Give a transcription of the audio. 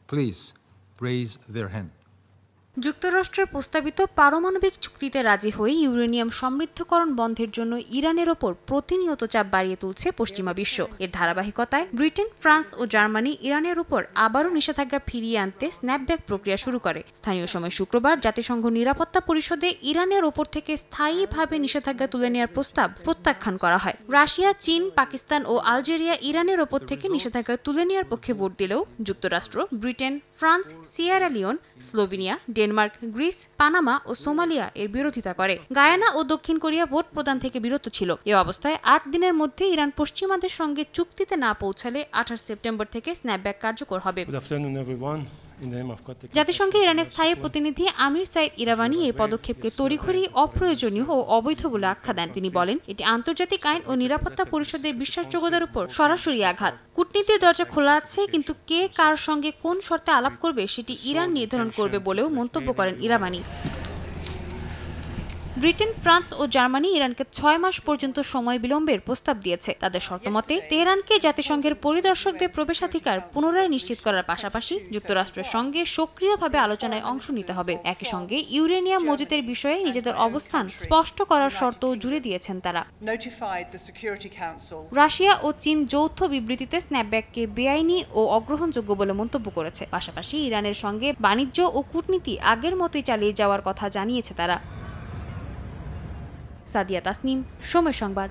please raise their hand. যুক্তরাষ্ট্রের প্রস্তাবিত পারমাণবিক চুক্তিতে রাজি হয়ে ইউরেনিয়াম সমৃদ্ধকরণ বন্ধের জন্য ইরানের ওপর প্রতিনিয়ত চাপ বাড়িয়ে তুলছে পশ্চিমা বিশ্ব। এর ধারাবাহিকতায় ব্রিটেন, ফ্রান্স ও জার্মানি ইরানের উপর আবারও নিষেধাজ্ঞা ফিরিয়ে আনতে স্ন্যাপব্যাক প্রক্রিয়া শুরু করে। স্থানীয় সময় শুক্রবার জাতিসংঘ নিরাপত্তা পরিষদে ইরানের ওপর থেকে স্থায়ীভাবে নিষেধাজ্ঞা তুলে নেওয়ার প্রস্তাব প্রত্যাখ্যান করা হয়। রাশিয়া, চীন, পাকিস্তান ও আলজেরিয়া ইরানের ওপর থেকে নিষেধাজ্ঞা তুলে নেওয়ার পক্ষে ভোট দিলেও যুক্তরাষ্ট্র, Britain, France, Sierra Leone, Slovenia, Denmark, Greece, Panama ও সোমালিয়া এর বিরোধিতা করে। গায়ানা ও দক্ষিণ কোরিয়া ভোট প্রদান থেকে বিরত ছিল। এ অবস্থায় ৮ দিনের মধ্যে ইরান পশ্চিমাদের সঙ্গে চুক্তিতে না পৌঁছালে ২৮ সেপ্টেম্বর থেকে স্ন্যাপব্যাক কার্যকর হবে। জাতিসংঘে ইরানের স্থায়ী প্রতিনিধি আমির সাইদ ইরাবানি এই পদক্ষেপকে তড়িঘড়ি, অপ্রয়োজনীয় ও অবৈধ বলে আখ্যা দেন। তিনি বলেন, এটি আন্তর্জাতিক আইন ও নিরাপত্তা পরিষদের বিশ্বাসযোগ্যতার উপর সরাসরি আঘাত। কূটনীতির দরজা খোলা আছে, কিন্তু কে কার সঙ্গে কোন শর্তে আলাপ করবে সেটি ইরান নির্ধারণ করবে বলেও মন্তব্য করেন ইরাবানি। ব্রিটেন, ফ্রান্স ও জার্মানি ইরানকে ৬ মাস পর্যন্ত সময় বিলম্বের প্রস্তাব দিয়েছে। তাদের শর্তমতে তেহরানকে জাতিসংঘের পরিদর্শকদের প্রবেশাধিকার পুনরায় নিশ্চিত করার পাশাপাশি যুক্তরাষ্ট্রের সঙ্গে সক্রিয়ভাবে আলোচনায় অংশ নিতে হবে। একই সঙ্গে ইউরেনিয়াম মজুতের বিষয়ে নিজেদের অবস্থান স্পষ্ট করার শর্তও জুড়ে দিয়েছেন তারা। রাশিয়া ও চীন যৌথ বিবৃতিতে স্ন্যাপব্যাককে বেআইনি ও অগ্রহণযোগ্য বলে মন্তব্য করেছে। পাশাপাশি ইরানের সঙ্গে বাণিজ্য ও কূটনীতি আগের মতোই চালিয়ে যাওয়ার কথা জানিয়েছে তারা। সাদিয়া তাসনিম, সময় সংবাদ।